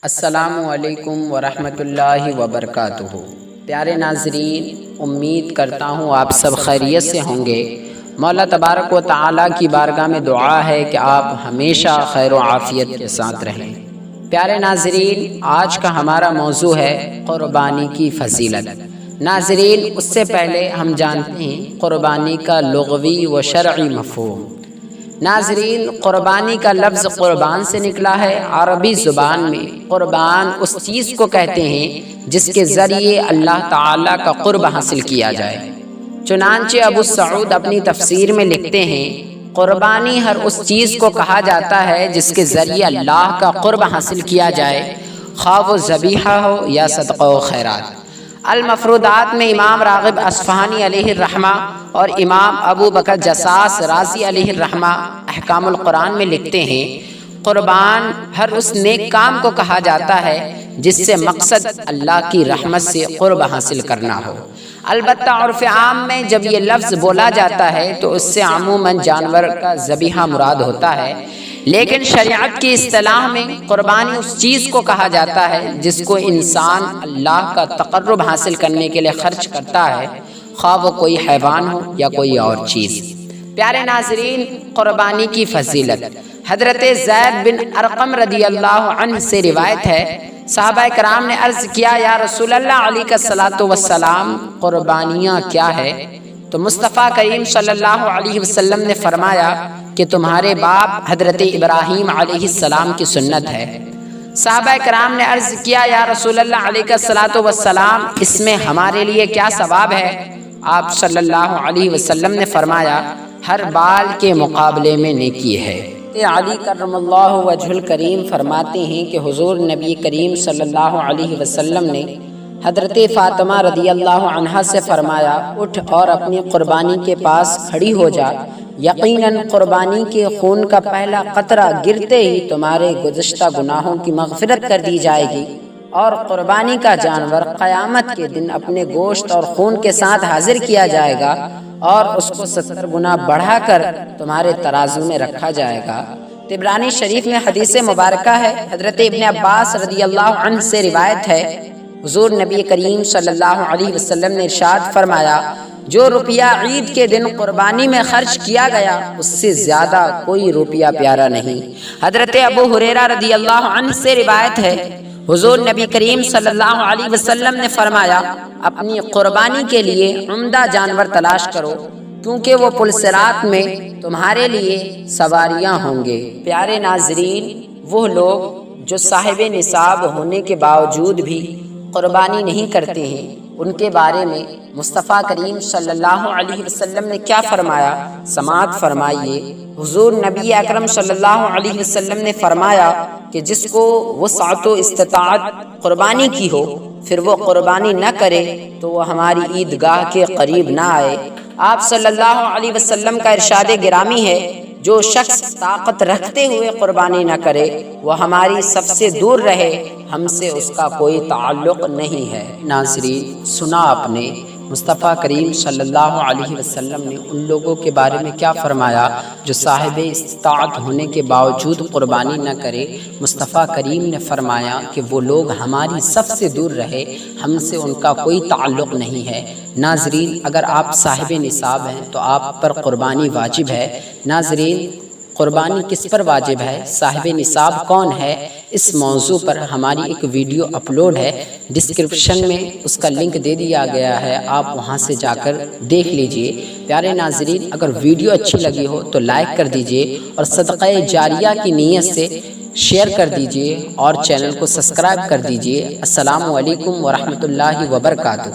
السلام علیکم ورحمۃ اللہ وبرکاتہ۔ پیارے ناظرین، امید کرتا ہوں آپ سب خیریت سے ہوں گے۔ مولا تبارک و تعالیٰ کی بارگاہ میں دعا ہے کہ آپ ہمیشہ خیر و عافیت کے ساتھ رہیں۔ پیارے ناظرین، آج کا ہمارا موضوع ہے قربانی کی فضیلت۔ ناظرین، اس سے پہلے ہم جانتے ہیں قربانی کا لغوی و شرعی مفہوم۔ ناظرین، قربانی کا لفظ قربان سے نکلا ہے۔ عربی زبان میں قربان اس چیز کو کہتے ہیں جس کے ذریعے اللہ تعالیٰ کا قرب حاصل کیا جائے۔ چنانچہ ابو سعود اپنی تفسیر میں لکھتے ہیں، قربانی ہر اس چیز کو کہا جاتا ہے جس کے ذریعے اللہ کا قرب حاصل کیا جائے، خواہ وہ ذبیحہ ہو یا صدقہ و خیرات۔ المفروضات میں امام راغب اصفہانی علیہ الرحمہ اور امام ابو بکر جساس رازی علیہ الرحمہ احکام القرآن میں لکھتے ہیں، قربان ہر اس نیک کام کو کہا جاتا ہے جس سے مقصد اللہ کی رحمت سے قرب حاصل کرنا ہو۔ البتہ عرف عام میں جب یہ لفظ بولا جاتا ہے تو اس سے عموماً جانور کا ذبیحہ مراد ہوتا ہے، لیکن شریعت کی اصطلاح میں قربانی اس چیز کو کہا جاتا ہے جس کو انسان اللہ کا تقرب حاصل کرنے کے لیے خرچ کرتا ہے، خواہ وہ کوئی حیوان ہو یا کوئی اور چیز۔ پیارے ناظرین، قربانی کی فضیلت حضرت زید بن ارقم رضی اللہ عنہ سے روایت ہے، صحابہ کرام نے عرض کیا، یا رسول اللہ علیہ الصلوۃ والسلام، قربانیاں کیا ہے؟ تو مصطفیٰ کریم صلی اللہ علیہ وسلم نے فرمایا کہ تمہارے باپ حضرت ابراہیم علیہ السلام کی سنت ہے۔ صحابہ کرام نے عرض کیا، یا رسول اللہ علیہ الصلوۃ والسلام، اس میں ہمارے لیے کیا ثواب ہے؟ آپ صلی اللہ علیہ وسلم نے فرمایا، ہر بال کے مقابلے میں نیکی ہے۔ علی کرم اللہ وجہ الکریم فرماتے ہیں کہ حضور نبی کریم صلی اللہ علیہ وسلم نے حضرت فاطمہ رضی اللہ عنہا سے فرمایا، اٹھ اور اپنی قربانی کے پاس کھڑی ہو جا، یقیناً قربانی کے خون کا پہلا قطرہ گرتے ہی تمہارے گزشتہ گناہوں کی مغفرت کر دی جائے گی، اور قربانی کا جانور قیامت کے دن اپنے گوشت اور خون کے ساتھ حاضر کیا جائے گا اور اس کو 70 گنا بڑھا کر تمہارے ترازو میں رکھا جائے گا۔ طبرانی شریف میں حدیث مبارکہ ہے، حضرت ابن عباس رضی اللہ عنہ سے روایت ہے، حضور نبی کریم صلی اللہ علیہ وسلم نے ارشاد فرمایا، جو روپیہ عید کے دن قربانی میں خرچ کیا گیا اس سے زیادہ کوئی روپیہ پیارا نہیں۔ حضرت ابو ہریرہ رضی اللہ عنہ سے روایت ہے، حضور نبی کریم صلی اللہ علیہ وسلم نے فرمایا، اپنی قربانی کے لیے عمدہ جانور تلاش کرو، کیونکہ وہ پلسرات میں تمہارے لیے سواریاں ہوں گے۔ پیارے ناظرین، وہ لوگ جو صاحب نصاب ہونے کے باوجود بھی قربانی نہیں کرتے ہیں، ان کے بارے میں مصطفیٰ کریم صلی اللہ علیہ وسلم نے کیا فرمایا؟ سماعت فرمائیے۔ حضور نبی اکرم صلی اللہ علیہ وسلم نے فرمایا کہ جس کو وسعت و استطاعت قربانی کی ہو، پھر وہ قربانی نہ کرے تو وہ ہماری عیدگاہ کے قریب نہ آئے۔ آپ صلی اللہ علیہ وسلم کا ارشاد گرامی ہے، جو شخص طاقت رکھتے ہوئے قربانی نہ کرے وہ ہماری صف سے دور رہے، ہم سے اس کا کوئی تعلق نہیں ہے۔ ناظرین، سنا آپ نے مصطفیٰ کریم صلی اللہ علیہ وسلم نے ان لوگوں کے بارے میں کیا فرمایا جو صاحب استطاعت ہونے کے باوجود قربانی نہ کرے۔ مصطفیٰ کریم نے فرمایا کہ وہ لوگ ہماری صف سے دور رہے، ہم سے ان کا کوئی تعلق نہیں ہے۔ ناظرین، اگر آپ صاحب نصاب ہیں تو آپ پر قربانی واجب ہے۔ ناظرین، قربانی کس پر واجب ہے؟ صاحب نصاب کون ہے؟ اس موضوع پر ہماری ایک ویڈیو اپلوڈ ہے، ڈسکرپشن میں اس کا لنک دے دیا گیا ہے، آپ وہاں سے جا کر دیکھ لیجئے۔ پیارے ناظرین، اگر ویڈیو اچھی لگی ہو تو لائک کر دیجئے اور صدقہ جاریہ کی نیت سے شیئر کر دیجئے اور چینل کو سبسکرائب کر دیجئے۔ السلام علیکم ورحمۃ اللہ وبرکاتہ۔